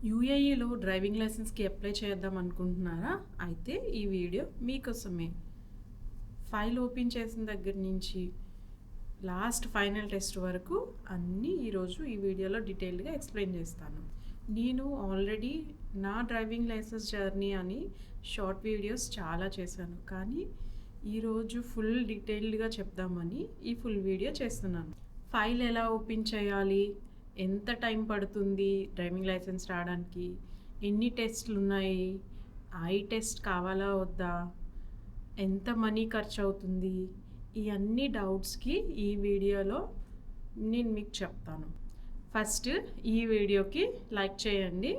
యూఏఈలో driving లైసెన్స్కి apply చేద్దాం అనుకుంటున్నారా? అయితే ఈ వీడియో మీకోసమే. ఫైల్ ఓపెన్ చేసిన దగ్గర నుంచి లాస్ట్ ఫైనల్ టెస్ట్ వరకు అన్నీ ఈరోజు ఈ వీడియోలో డీటెయిల్డ్గా ఎక్స్ప్లెయిన్ చేస్తాను. నేను ఆల్రెడీ నా డ్రైవింగ్ లైసెన్స్ జర్నీ అని షార్ట్ వీడియోస్ చాలా చేశాను, కానీ ఈరోజు ఫుల్ డీటెయిల్డ్గా చెప్దామని ఈ ఫుల్ వీడియో చేస్తున్నాను. ఫైల్ ఎలా ఓపెన్ చేయాలి, ఎంత టైం పడుతుంది డ్రైవింగ్ లైసెన్స్ రావడానికి, ఎన్ని టెస్ట్లు ఉన్నాయి, ఐ టెస్ట్ కావాలా వద్దా, ఎంత మనీ ఖర్చు అవుతుంది, ఈ అన్ని డౌట్స్కి ఈ వీడియోలో నేను మీకు చెప్తాను. ఫస్ట్ ఈ వీడియోకి లైక్ చేయండి.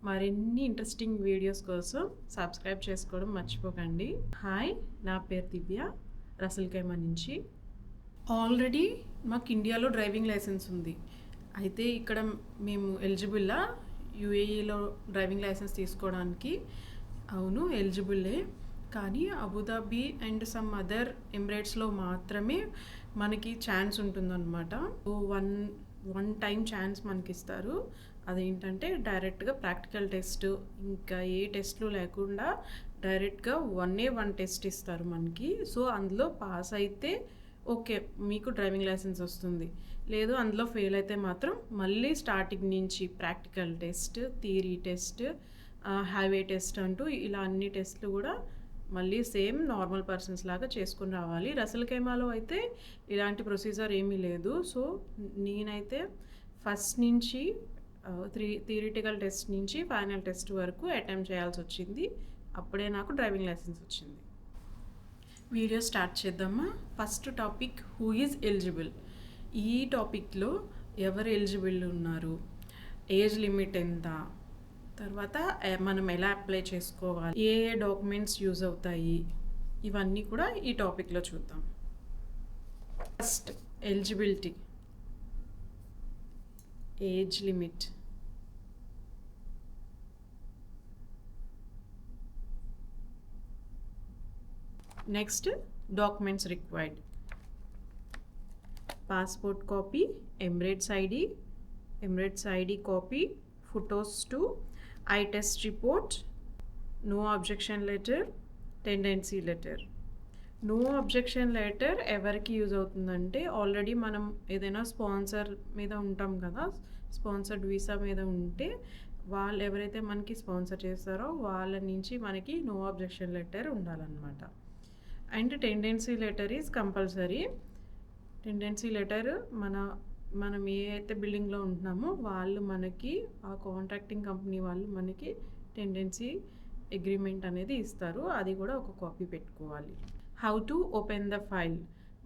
మరిన్ని ఇంట్రెస్టింగ్ వీడియోస్ కోసం సబ్స్క్రైబ్ చేసుకోవడం మర్చిపోకండి. హాయ్, నా పేరు దివ్య, రసల్కైమా నుంచి. ఆల్రెడీ మాకు ఇండియాలో డ్రైవింగ్ లైసెన్స్ ఉంది. అయితే ఇక్కడ మేము ఎలిజిబుల్లా యూఏఈలో డ్రైవింగ్ లైసెన్స్ తీసుకోవడానికి? అవును, ఎలిజిబుల్లే. కానీ అబుదాబి అండ్ సమ్ అదర్ ఎమిరేట్స్లో మాత్రమే మనకి ఛాన్స్ ఉంటుందన్నమాట. వన్ టైం ఛాన్స్ మనకి ఇస్తారు. అదేంటంటే డైరెక్ట్గా ప్రాక్టికల్ టెస్ట్, ఇంకా ఏ టెస్ట్లు లేకుండా డైరెక్ట్గా వన్ టెస్ట్ ఇస్తారు మనకి. సో అందులో పాస్ అయితే ఓకే, మీకు డ్రైవింగ్ లైసెన్స్ వస్తుంది. లేదు అందులో ఫెయిల్ అయితే మాత్రం మళ్ళీ స్టార్టింగ్ నుంచి practical test, theory test, highway test అంటూ ఇలా అన్ని టెస్ట్లు కూడా మళ్ళీ సేమ్ నార్మల్ పర్సన్స్ లాగా చేసుకుని రావాలి. రసల్కైమాలో అయితే ఇలాంటి ప్రొసీజర్ ఏమీ లేదు. సో నేనైతే ఫస్ట్ నుంచి థియరిటికల్ టెస్ట్ నుంచి ఫైనల్ టెస్ట్ వరకు అటెంప్ట్ చేయాల్సి వచ్చింది. అప్పుడే నాకు డ్రైవింగ్ లైసెన్స్ వచ్చింది. వీడియో స్టార్ట్ చేద్దామా? First topic, who is eligible. ఈ టాపిక్లో ఎవరు ఎలిజిబుల్ ఉన్నారు, ఏజ్ లిమిట్ ఎంత, తర్వాత మనం ఎలా అప్లై చేసుకోవాలి, ఏ డాక్యుమెంట్స్ యూజ్ అవుతాయి, ఇవన్నీ కూడా ఈ టాపిక్లో చూద్దాం. First eligibility, age limit. Next documents required: passport copy, Emirates ID copy, photos two eye test report, no objection letter, tenancy letter. No objection letter ఎవరికి యూజ్ అవుతుందంటే, ఆల్రెడీ మనం ఏదైనా స్పాన్సర్ మీద ఉంటాం కదా, స్పాన్సర్డ్ వీసా మీద ఉంటే వాళ్ళు ఎవరైతే మనకి స్పాన్సర్ చేస్తారో వాళ్ళ నుంచి మనకి నో అబ్జెక్షన్ లెటర్ ఉండాలన్నమాట. And tendency letter is compulsory. Tendency letter మనం ఏ అయితే బిల్డింగ్లో ఉంటున్నామో వాళ్ళు మనకి, ఆ కాంట్రాక్టింగ్ కంపెనీ వాళ్ళు మనకి టెండెన్సీ అగ్రిమెంట్ అనేది ఇస్తారు. అది కూడా ఒక కాపీ పెట్టుకోవాలి. How to open the file.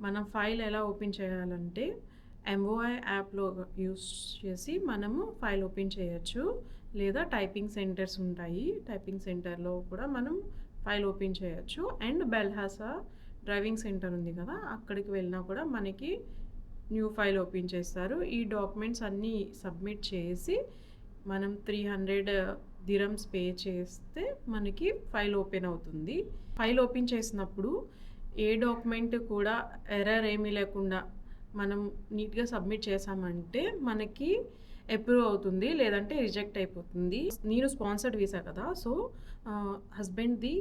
మనం ఫైల్ ఎలా ఓపెన్ చేయాలంటే, ఎంఓఐ యాప్లో యూస్ చేసి మనము ఫైల్ ఓపెన్ చేయొచ్చు, లేదా టైపింగ్ సెంటర్స్ ఉంటాయి, టైపింగ్ సెంటర్లో కూడా మనం ఫైల్ ఓపెన్ చేయొచ్చు. అండ్ బెల్హాసా డ్రైవింగ్ సెంటర్ ఉంది కదా, అక్కడికి వెళ్ళినా కూడా మనకి న్యూ ఫైల్ ఓపెన్ చేస్తారు. ఈ డాక్యుమెంట్స్ అన్నీ సబ్మిట్ చేసి మనం 300 దిరమ్స్ పే చేస్తే మనకి ఫైల్ ఓపెన్ అవుతుంది. ఫైల్ ఓపెన్ చేసినప్పుడు ఏ డాక్యుమెంట్ కూడా ఎర్రర్ ఏమీ లేకుండా మనం నీట్గా సబ్మిట్ చేసామంటే మనకి అప్రూవ్ అవుతుంది, లేదంటే రిజెక్ట్ అయిపోతుంది. నేను స్పాన్సర్డ్ వీసా కదా, సో హస్బెండ్ది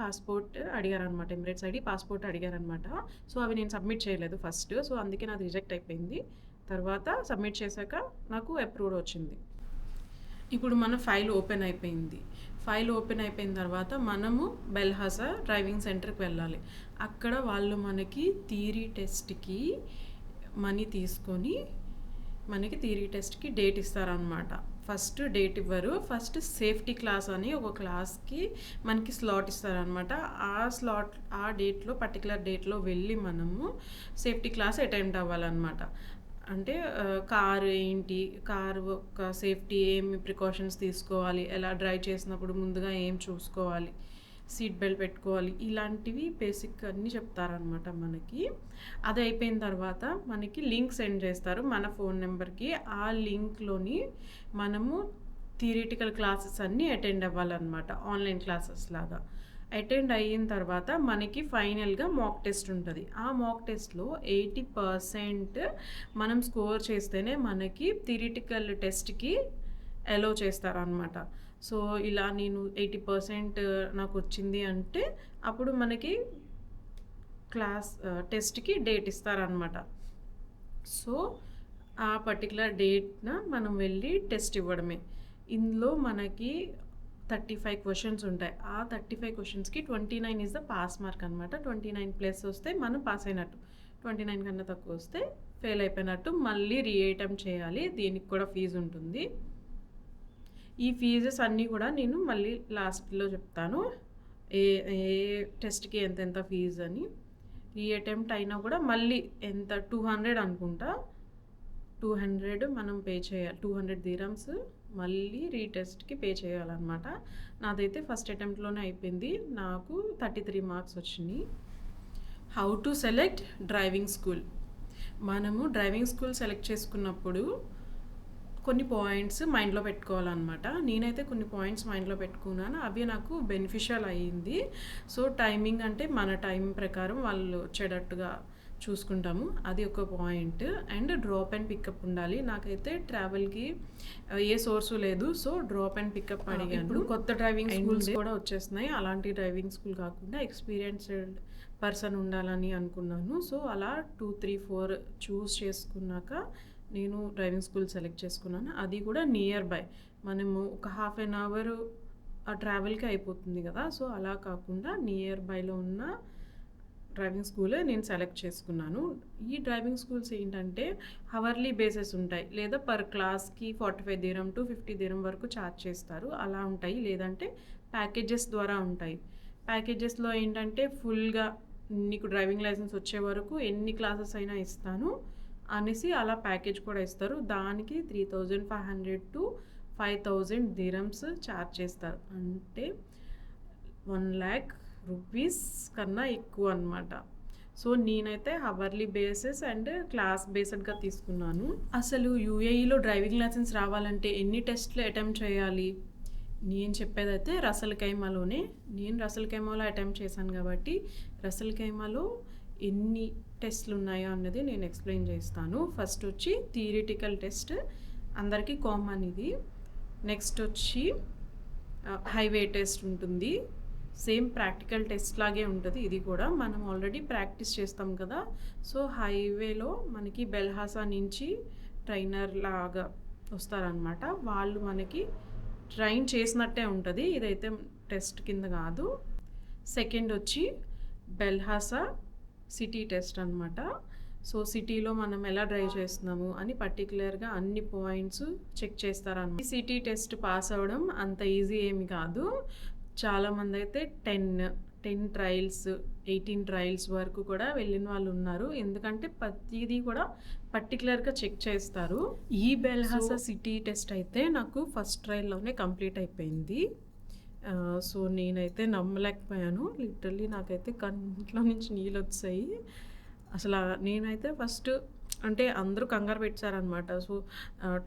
పాస్పోర్ట్ అడిగారనమాట, ఎమిరేట్స్ ఐడి పాస్పోర్ట్ అడిగారనమాట. సో అవి నేను సబ్మిట్ చేయలేదు ఫస్ట్, సో అందుకే నాది రిజెక్ట్ అయిపోయింది. తర్వాత సబ్మిట్ చేశాక నాకు అప్రూవ్డ్ వచ్చింది. ఇప్పుడు మన ఫైల్ ఓపెన్ అయిపోయింది. ఫైల్ ఓపెన్ అయిపోయిన తర్వాత మనము బెల్హాసా డ్రైవింగ్ సెంటర్కి వెళ్ళాలి. అక్కడ వాళ్ళు మనకి థియరీ టెస్ట్కి మనీ తీసుకొని మనకి థియరీ టెస్ట్కి డేట్ ఇస్తారనమాట. ఫస్ట్ డేట్ ఇవ్వరు, ఫస్ట్ సేఫ్టీ క్లాస్ అని ఒక క్లాస్కి మనకి స్లాట్ ఇస్తారనమాట. ఆ డేట్లో, పర్టికులర్ డేట్లో వెళ్ళి మనము సేఫ్టీ క్లాస్ అటెండ్ అవ్వాలన్నమాట. అంటే కారు ఏంటి, కారు ఒక సేఫ్టీ ఏమి ప్రికాషన్స్ తీసుకోవాలి, ఎలా డ్రైవ్ చేసినప్పుడు ముందుగా ఏం చూసుకోవాలి, సీట్ బెల్ట్ పెట్టుకోవాలి, ఇలాంటివి బేసిక్ అన్నీ చెప్తారనమాట మనకి. అది అయిపోయిన తర్వాత మనకి లింక్ సెండ్ చేస్తారు మన ఫోన్ నెంబర్కి. ఆ లింక్లోని మనము థియరిటికల్ క్లాసెస్ అన్నీ అటెండ్ అవ్వాలన్నమాట, ఆన్లైన్ క్లాసెస్ లాగా. అటెండ్ అయిన తర్వాత మనకి ఫైనల్గా మాక్ టెస్ట్ ఉంటుంది. ఆ మాక్ టెస్ట్లో 80% మనం స్కోర్ చేస్తేనే మనకి థియరిటికల్ టెస్ట్కి అలో చేస్తారనమాట. సో ఇలా నేను 80% నాకు వచ్చింది అంటే అప్పుడు మనకి టెస్ట్‌కి డేట్ ఇస్తారనమాట. సో ఆ పర్టిక్యులర్ డేట్‌న మనం వెళ్ళి టెస్ట్ ఇవ్వడమే. ఇందులో మనకి 35 క్వెషన్స్ ఉంటాయి. ఆ 35 క్వెషన్స్‌కి 29 ఈస్ ద పాస్ మార్క్ అనమాట. 29 ప్లస్ వస్తే మనం పాస్ అయినట్టు. 29 కన్నా తక్కువ వస్తే ఫెయిల్ అయిపోయినట్టు. మళ్ళీ అటెంప్ట్ చేయాలి. దీనికి కూడా ఫీజు ఉంటుంది. ఈ ఫీజెస్ అన్నీ కూడా నేను మళ్ళీ లాస్ట్‌లో చెప్తాను. ఏ ఏ టెస్ట్‌కి ఎంతెంత ఫీజు అని. అటెంప్ట్ అయినా కూడా మళ్ళీ ఎంత 200 అనుకుంటా. 200 మనం పే చేయాలి. 200 dirhams మళ్ళీ రీటెస్ట్‌కి పే చేయాలన్నమాట. నాదైతే ఫస్ట్ అటెంప్ట్‌లోనే అయిపోయింది. నాకు 33 మార్క్స్ వచ్చినాయి. How to select driving school. మనము డ్రైవింగ్ స్కూల్ సెలెక్ట్ చేసుకున్నప్పుడు కొన్ని పాయింట్స్ మైండ్లో పెట్టుకోవాలన్నమాట. నేనైతే కొన్ని పాయింట్స్ మైండ్లో పెట్టుకున్నాను. అవి నాకు బెనిఫిషియల్ అయ్యింది. సో టైమింగ్ అంటే మన టైం ప్రకారం వాళ్ళు వచ్చేటట్టుగా చూసుకుంటాము. అది ఒక point. And drop and pickup ఉండాలి. నాకైతే ట్రావెల్కి ఏ సోర్సు లేదు. సో డ్రాప్ అండ్ పికప్ అడిగాను. ఇప్పుడు కొత్త డ్రైవింగ్ స్కూల్స్ కూడా వచ్చేస్తున్నాయి. అలాంటి డ్రైవింగ్ స్కూల్ కాకుండా ఎక్స్పీరియన్స్డ్ పర్సన్ ఉండాలని అనుకున్నాను. సో అలా 2, 3, 4 చూస్ చేసుకున్నాక నేను డ్రైవింగ్ స్కూల్ సెలెక్ట్ చేసుకున్నాను. అది కూడా నియర్ బై. మనము ఒక హాఫ్ అన్ అవర్ ఆ ట్రావెల్కి అయిపోతుంది కదా. సో అలా కాకుండా నియర్ బైలో ఉన్న డ్రైవింగ్ స్కూలే నేను సెలెక్ట్ చేసుకున్నాను. ఈ డ్రైవింగ్ స్కూల్స్ ఏంటంటే హవర్లీ బేసెస్ ఉంటాయి. లేదా పర్ క్లాస్కి 45 dirham to 50 dirham వరకు ఛార్జ్ చేస్తారు. అలా ఉంటాయి. లేదంటే ప్యాకేజెస్ ద్వారా ఉంటాయి. ప్యాకేజెస్లో ఏంటంటే ఫుల్గా నీకు డ్రైవింగ్ లైసెన్స్ వచ్చే వరకు ఎన్ని క్లాసెస్ అయినా ఇస్తాను అనేసి అలా ప్యాకేజ్ కూడా ఇస్తారు. దానికి 3500 to 5000 dirhams ఛార్జ్ చేస్తారు. అంటే 1 lakh rupees కన్నా ఎక్కువ అనమాట. సో నేనైతే హవర్లీ బేసెస్ అండ్ క్లాస్ బేస్డ్గా తీసుకున్నాను. అసలు యూఏఈలో డ్రైవింగ్ లైసెన్స్ రావాలంటే ఎన్ని టెస్ట్లు అటెంప్ట్ చేయాలి? నేను చెప్పేదైతే రసల్ ఖైమాలోనే. నేను రసల్ ఖైమాలో అటెంప్ట్ చేశాను కాబట్టి రసల్ ఖైమాలో ఎన్ని టెస్ట్లు ఉన్నాయో అన్నది నేను ఎక్స్ప్లెయిన్ చేస్తాను. ఫస్ట్ వచ్చి థియరిటికల్ టెస్ట్, అందరికీ కామన్ ఇది. నెక్స్ట్ వచ్చి హైవే టెస్ట్ ఉంటుంది. సేమ్ ప్రాక్టికల్ టెస్ట్ లాగే ఉంటుంది. ఇది కూడా మనం ఆల్రెడీ ప్రాక్టీస్ చేస్తాం కదా. సో హైవేలో మనకి బెల్హాసా నుంచి ట్రైనర్ లాగా వస్తారనమాట. వాళ్ళు మనకి ట్రైన్ చేసినట్టే ఉంటుంది. ఇదైతే టెస్ట్ కింద కాదు. సెకండ్ వచ్చి బెల్హాసా సిటీ టెస్ట్ అనమాట. సో సిటీలో మనం ఎలా డ్రైవ్ చేస్తున్నాము అని పర్టికులర్గా అన్ని పాయింట్స్ చెక్ చేస్తారన్నమాట. ఈ సిటీ టెస్ట్ పాస్ అవ్వడం అంత ఈజీ ఏమి కాదు. చాలామంది అయితే 10 ట్రయల్స్ 18 ట్రయల్స్ వరకు కూడా వెళ్ళిన వాళ్ళు ఉన్నారు. ఎందుకంటే ప్రతిదీ కూడా పర్టికులర్గా చెక్ చేస్తారు. ఈ బెల్హాసా సిటీ టెస్ట్ అయితే నాకు ఫస్ట్ ట్రయల్లోనే కంప్లీట్ అయిపోయింది. సో నేనైతే నమ్మలేకపోయాను. లిటరల్లీ నాకైతే కంట్లో నుంచి నీళ్ళు వచ్చాయి. అసలు నేనైతే ఫస్ట్ అంటే అందరూ కంగారు పెట్టారనమాట. సో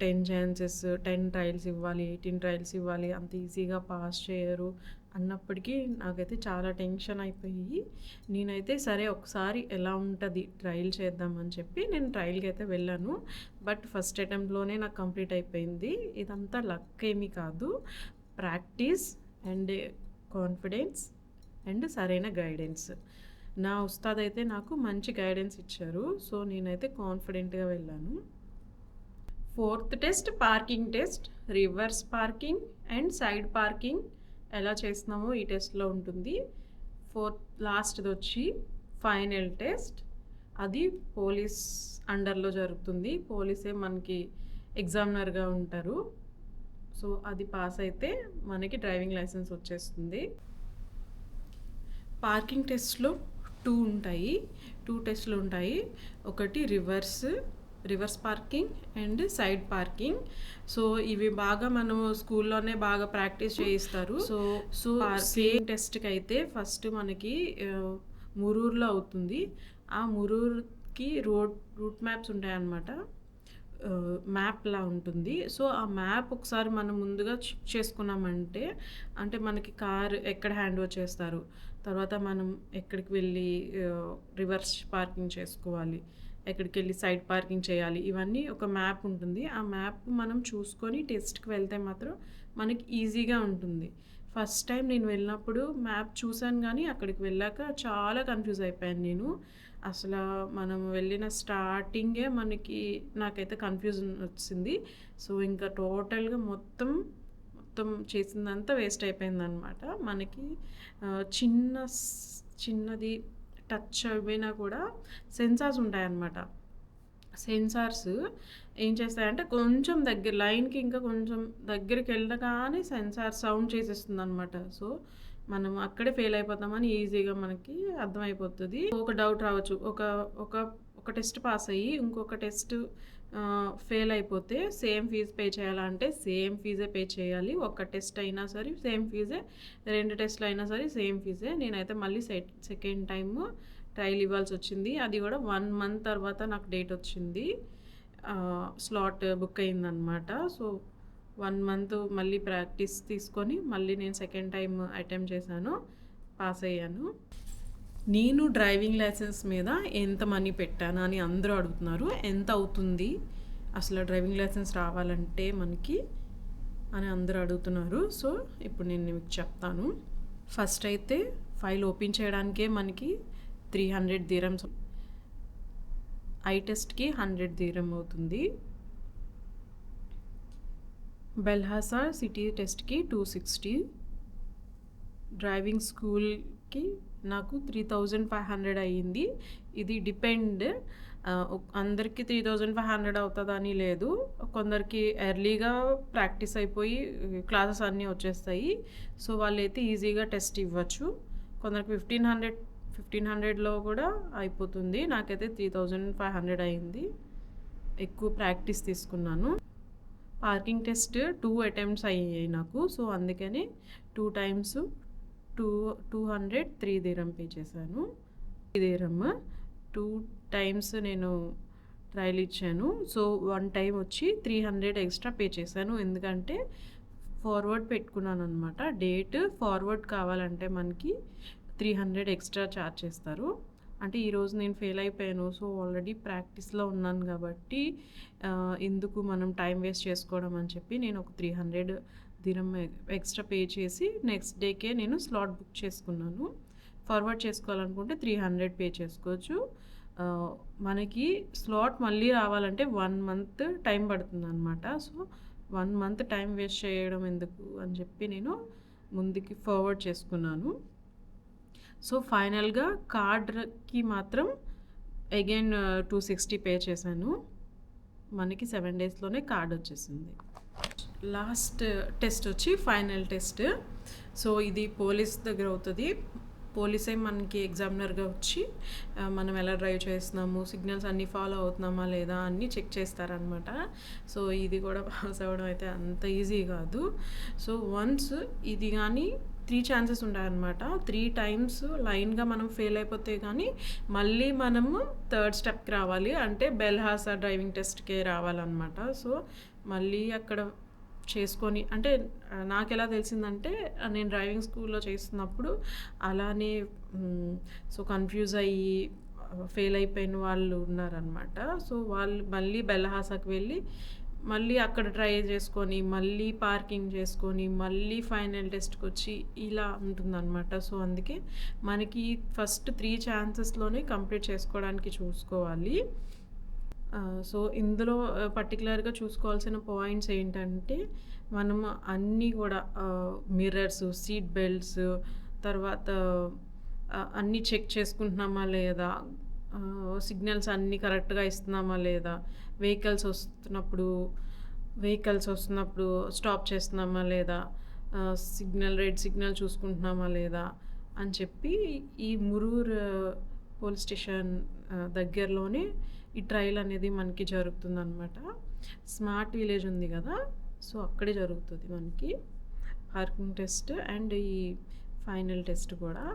10 ఛాన్సెస్, 10 ట్రయల్స్ ఇవ్వాలి, 18 ట్రయల్స్ ఇవ్వాలి, అంత ఈజీగా పాస్ చేయరు అన్నప్పటికీ నాకైతే చాలా టెన్షన్ అయిపోయి నేనైతే సరే ఒకసారి ఎలా ఉంటుంది ట్రయల్ చేద్దామని చెప్పి నేను ట్రయల్కి అయితే వెళ్ళాను. బట్ ఫస్ట్ అటెంప్ట్లోనే నాకు కంప్లీట్ అయిపోయింది. ఇదంతా లక్ ఏమీ కాదు. ప్రాక్టీస్ అండ్ కాన్ఫిడెన్స్ అండ్ సరైన గైడెన్స్. నా ఉస్తాద్ అయితే నాకు మంచి గైడెన్స్ ఇచ్చారు. సో నేనైతే కాన్ఫిడెంట్గా వెళ్ళాను. Fourth test parking test. Reverse parking and side parking ఎలా చేస్తున్నామో ఈ టెస్ట్లో ఉంటుంది. లాస్ట్ది వచ్చి ఫైనల్ టెస్ట్. అది పోలీస్ అండర్లో జరుగుతుంది. పోలీసే మనకి ఎగ్జామినర్గా ఉంటారు. సో అది పాస్ అయితే మనకి డ్రైవింగ్ లైసెన్స్ వచ్చేస్తుంది. పార్కింగ్ టెస్ట్లో 2 టెస్ట్లు ఉంటాయి. ఒకటి reverse parking and side parking. So ఇవి బాగా మనం స్కూల్లోనే బాగా ప్రాక్టీస్ చేయిస్తారు. సో పార్కింగ్ టెస్ట్కి అయితే ఫస్ట్ మనకి మురూర్లో అవుతుంది. ఆ మురూర్కి రూట్ మ్యాప్స్ ఉంటాయన్నమాట. మ్యాప్లా ఉంటుంది. సో ఆ మ్యాప్ ఒకసారి మనం ముందుగా చెక్ చేసుకున్నామంటే అంటే మనకి కార్ ఎక్కడ హ్యాండ్ ఓవర్ చేస్తారు, తర్వాత మనం ఎక్కడికి వెళ్ళి రివర్స్ పార్కింగ్ చేసుకోవాలి, ఎక్కడికి వెళ్ళి సైడ్ పార్కింగ్ చేయాలి, ఇవన్నీ ఒక మ్యాప్ ఉంటుంది. ఆ మ్యాప్ మనం చూసుకొని టెస్ట్కి వెళ్తే మాత్రం మనకి ఈజీగా ఉంటుంది. ఫస్ట్ టైం నేను వెళ్ళినప్పుడు మ్యాప్ చూశాను కానీ అక్కడికి వెళ్ళాక చాలా కన్ఫ్యూజ్ అయిపోయాను నేను. అసలు మనం వెళ్ళిన స్టార్టింగే నాకైతే కన్ఫ్యూజన్ వచ్చింది. సో ఇంకా టోటల్గా మొత్తం చేసిందంతా వేస్ట్ అయిపోయిందనమాట. మనకి చిన్నది టచ్ అయిపోయినా కూడా సెన్సార్స్ ఉంటాయన్నమాట. సెన్సార్స్ ఏం చేస్తాయంటే కొంచెం లైన్కి ఇంకా కొంచెం దగ్గరికి వెళ్ళగానే సెన్సార్ సౌండ్ చేసేస్తుంది అనమాట. సో మనం అక్కడే ఫెయిల్ అయిపోతామని ఈజీగా మనకి అర్థమైపోతుంది. ఒక డౌట్ రావచ్చు, ఒక టెస్ట్ పాస్ అయ్యి ఇంకొక టెస్ట్ ఫెయిల్ అయిపోతే సేమ్ ఫీజు పే చేయాలంటే సేమ్ ఫీజే పే చేయాలి. ఒక టెస్ట్ అయినా సరే సేమ్ ఫీజే, 2 టెస్ట్లు అయినా సరే సేమ్ ఫీజే. నేనైతే మళ్ళీ సెకండ్ టైము ట్రయల్ ఇవ్వాల్సి వచ్చింది. అది కూడా 1 మంత్ తర్వాత నాకు డేట్ వచ్చింది, స్లాట్ బుక్ అయిందనమాట. సో 1 మంత్ మళ్ళీ ప్రాక్టీస్ తీసుకొని మళ్ళీ నేను సెకండ్ టైం అటెంప్ట్ చేశాను, పాస్ అయ్యాను. నేను డ్రైవింగ్ లైసెన్స్ మీద ఎంత మనీ పెట్టాను అని అందరూ అడుగుతున్నారు. ఎంత అవుతుంది అసలు డ్రైవింగ్ లైసెన్స్ రావాలంటే మనకి అని అందరూ అడుగుతున్నారు. సో ఇప్పుడు నేను మీకు చెప్తాను. ఫస్ట్ అయితే ఫైల్ ఓపెన్ చేయడానికే మనకి 300 dirhams, ఐ టెస్ట్కి 100 dirham అవుతుంది. బెల్హాసా సిటీ టెస్ట్కి 260, డ్రైవింగ్ స్కూల్కి నాకు 3500 అయ్యింది. ఇది డిపెండ్, అందరికీ 3500 అవుతుందని లేదు. కొందరికి ఎర్లీగా ప్రాక్టీస్ అయిపోయి క్లాసెస్ అన్నీ వచ్చేస్తాయి. సో వాళ్ళైతే ఈజీగా టెస్ట్ ఇవ్వచ్చు. కొందరికి 1500లో కూడా అయిపోతుంది. నాకైతే 3500 అయింది, ఎక్కువ ప్రాక్టీస్ తీసుకున్నాను. పార్కింగ్ టెస్ట్ 2 అటెంప్ట్స్ అయ్యాయి నాకు. సో అందుకని 2 times 203 dirham పే చేశాను. 2 times నేను ట్రయల్ ఇచ్చాను. సో 1 time వచ్చి 300 ఎక్స్ట్రా పే చేశాను. ఎందుకంటే ఫార్వర్డ్ పెట్టుకున్నాను అనమాట. డేట్ ఫార్వర్డ్ కావాలంటే మనకి 300 ఎక్స్ట్రా ఛార్జ్ చేస్తారు. అంటే ఈరోజు నేను ఫెయిల్ అయిపోయాను. సో ఆల్రెడీ ప్రాక్టీస్లో ఉన్నాను కాబట్టి ఎందుకు మనం టైం వేస్ట్ చేసుకోవడం అని చెప్పి నేను ఒక 300 dirham ఎక్స్ట్రా పే చేసి నెక్స్ట్ డేకే నేను స్లాట్ బుక్ చేసుకున్నాను. ఫార్వర్డ్ చేసుకోవాలనుకుంటే 300 పే చేసుకోవచ్చు. మనకి స్లాట్ మళ్ళీ రావాలంటే 1 month టైం పడుతుంది అనమాట. సో 1 month టైం వేస్ట్ చేయడం ఎందుకు అని చెప్పి నేను ముందుకి ఫార్వర్డ్ చేసుకున్నాను. సో ఫైనల్గా కార్డ్కి మాత్రం అగైన్ 260 పే చేశాను. మనకి 7 daysలోనే కార్డ్ వచ్చేసింది. లాస్ట్ టెస్ట్ వచ్చి ఫైనల్ టెస్ట్. సో ఇది పోలీస్ దగ్గర అవుతుంది. పోలీసే మనకి ఎగ్జామినర్గా వచ్చి మనం ఎలా డ్రైవ్ చేస్తున్నాము, సిగ్నల్స్ అన్నీ ఫాలో అవుతున్నామా లేదా అన్నీ చెక్ చేస్తారనమాట. సో ఇది కూడా పాస్ అవ్వడం అయితే అంత ఈజీ కాదు. సో వన్స్ ఇది కానీ 3 chances ఉంటాయన్నమాట. 3 times లైన్గా మనం ఫెయిల్ అయిపోతే కానీ మళ్ళీ మనము 3rd stepకి రావాలి, అంటే బెల్హాసా డ్రైవింగ్ టెస్ట్కే రావాలన్నమాట. సో మళ్ళీ అక్కడ చేసుకొని, అంటే నాకు ఎలా తెలిసిందంటే నేను డ్రైవింగ్ స్కూల్లో చేస్తున్నప్పుడు అలానే సో కన్ఫ్యూజ్ అయ్యి ఫెయిల్ అయిపోయిన వాళ్ళు ఉన్నారనమాట. సో వాళ్ళు మళ్ళీ బెల్హాసాకి వెళ్ళి మళ్ళీ అక్కడ ట్రై చేసుకొని మళ్ళీ పార్కింగ్ చేసుకొని మళ్ళీ ఫైనల్ టెస్ట్కి వచ్చి ఇలా ఉంటుందన్నమాట. సో అందుకే మనకి ఫస్ట్ 3 chances కంప్లీట్ చేసుకోవడానికి చూసుకోవాలి. సో ఇందులో పర్టికులర్గా చూసుకోవాల్సిన పాయింట్స్ ఏంటంటే మనం అన్నీ కూడా మిర్రర్స్, సీట్ బెల్ట్స్, తర్వాత అన్నీ చెక్ చేసుకుంటున్నామా లేదా, సిగ్నల్స్ అన్నీ కరెక్ట్గా ఇస్తున్నామా లేదా, వెహికల్స్ వస్తున్నప్పుడు స్టాప్ చేస్తున్నామా లేదా, రెడ్ సిగ్నల్ చూసుకుంటున్నామా లేదా అని చెప్పి ఈ మురూర్ పోలీస్ స్టేషన్ దగ్గరలోనే ఈ ట్రయల్ అనేది మనకి జరుగుతుందన్నమాట. స్మార్ట్ విలేజ్ ఉంది కదా, సో అక్కడే జరుగుతుంది మనకి పార్కింగ్ టెస్ట్ అండ్ ఈ ఫైనల్ టెస్ట్ కూడా.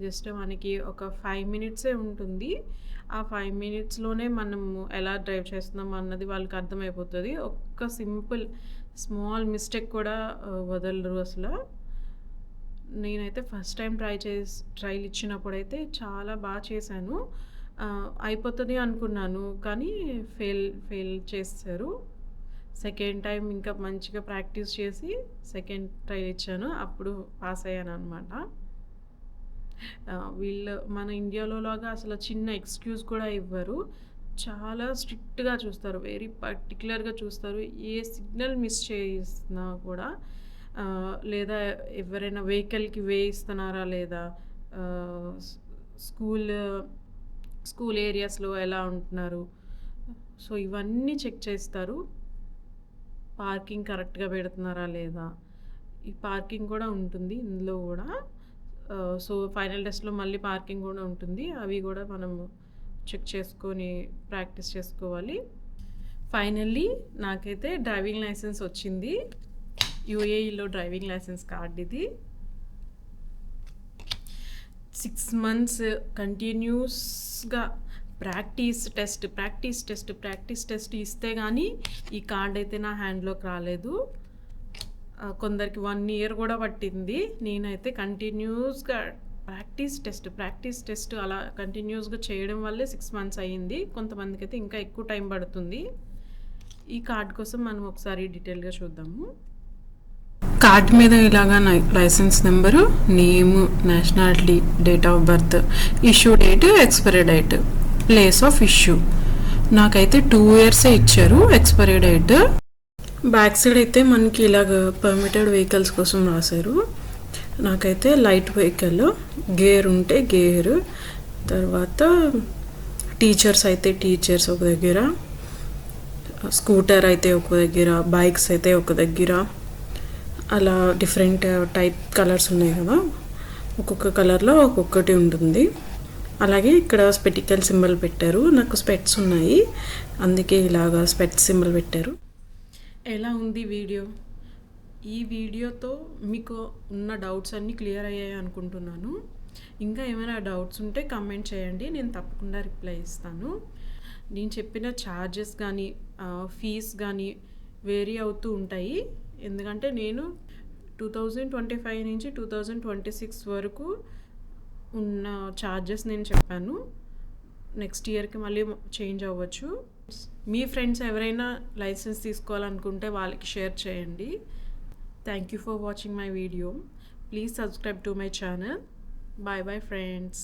జస్ట్ మనకి ఒక 5 minutes ఉంటుంది. ఆ 5 minutesలోనే మనము ఎలా డ్రైవ్ చేస్తున్నాం అన్నది వాళ్ళకి అర్థమైపోతుంది. ఒక్క సింపుల్ స్మాల్ మిస్టేక్ కూడా వదలరు అసలు. నేనైతే ఫస్ట్ టైం ట్రైల్ ఇచ్చినప్పుడైతే చాలా బాగా చేశాను. అయిపోతది అనుకున్నాను. కానీ ఫెయిల్ చేసేశారు. సెకండ్ టైం ఇంకా మంచిగా ప్రాక్టీస్ చేసి సెకండ్ ట్రైల్ ఇచ్చాను. అప్పుడు పాస్ అయ్యాననమాట. వీళ్ళు మన ఇండియాలో లాగా అసలు చిన్న ఎక్స్‌క్యూజ్ కూడా ఇవ్వరు. చాలా స్ట్రిక్ట్‌గా చూస్తారు. వెరీ పర్టిక్యులర్‌గా చూస్తారు. ఏ సిగ్నల్ మిస్ చేసినా కూడా లేదా ఎవరైనా వెహికల్‌కి వే ఇస్తున్నారా లేదా, ఆహ్, స్ స్కూల్ స్కూల్ ఏరియాస్‌లో ఎలా ఉంటున్నారు. సో, ఇవన్నీ చెక్ చేస్తారు. పార్కింగ్ కరెక్ట్‌గా పెడుతున్నారా లేదా? ఈ పార్కింగ్ కూడా ఉంటుంది ఇందులో గూడా. సో, ఫైనల్ టెస్ట్‌లో మళ్ళీ పార్కింగ్ గూడా ఉంటుంది. అవి గూడా మనము చెక్ చేసుకొని ప్రాక్టీస్ చేసుకోవాలి. ఫైనల్లీ నాకైతే డ్రైవింగ్ లైసెన్స్ వచ్చింది. యూఏఈలో డ్రైవింగ్ లైసెన్స్ కార్డ్ ఇది. 6 మంత్స్ కంటిన్యూస్‌గా ప్రాక్టీస్ టెస్ట్ ఇస్తే గానీ ఈ కార్డ్ అయితే నా హ్యాండ్‌లోకి రాలేదు. కొందరికి 1 ఇయర్ కూడా పట్టింది. నేనైతే కంటిన్యూస్‌గా ప్రాక్టీస్ టెస్ట్ అలా కంటిన్యూస్‌గా చేయడం వల్లే 6 మంత్స్ అయ్యింది. కొంతమందికైతే ఇంకా ఎక్కువ టైం పడుతుంది. ఈ కార్డ్ కోసం మనం ఒకసారి డీటెయిల్‌గా చూద్దాము. కార్డ్ మీద ఇలాగా license number, name, nationality, date of birth, issue date, expiry date, place of issue. నాకైతే 2 ఇయర్సే ఇచ్చారు ఎక్స్పైరీ డేట్. బ్యాక్ సైడ్ అయితే మనకి ఇలాగ పర్మిటెడ్ వెహికల్స్ కోసం రాశారు. నాకైతే లైట్ వెహికల్, గేర్ ఉంటే గేర్, తర్వాత టీచర్స్ అయితే టీచర్స్ ఒక దగ్గర, స్కూటర్ అయితే ఒక దగ్గర, బైక్స్ అయితే ఒక దగ్గర, అలా డిఫరెంట్ టైప్ కలర్స్ ఉన్నాయి కదా, ఒక్కొక్క కలర్లో ఒక్కొక్కటి ఉంటుంది. అలాగే ఇక్కడ స్పెటికల్ సింబల్ పెట్టారు. నాకు స్పెట్స్ ఉన్నాయి, అందుకే ఇలాగా స్పెట్స్ సింబల్ పెట్టారు. ఎలా ఉంది వీడియో? ఈ వీడియోతో మీకు ఉన్న డౌట్స్ అన్నీ క్లియర్ అయ్యాయి అనుకుంటున్నాను. ఇంకా ఏమైనా డౌట్స్ ఉంటే కమెంట్ చేయండి, నేను తప్పకుండా రిప్లై ఇస్తాను. నేను చెప్పిన ఛార్జెస్ కానీ ఫీజ్ కానీ వేరీ అవుతూ ఉంటాయి. ఎందుకంటే నేను 2025 నుంచి 2026 వరకు ఉన్న ఛార్జెస్ నేను చెప్పాను. నెక్స్ట్ ఇయర్కి మళ్ళీ చేంజ్ అవ్వచ్చు. మీ ఫ్రెండ్స్ ఎవరైనా లైసెన్స్ తీసుకోవాలనుకుంటే వాళ్ళకి షేర్ చేయండి. Thank you for watching my video. Please subscribe to my channel. Bye bye friends.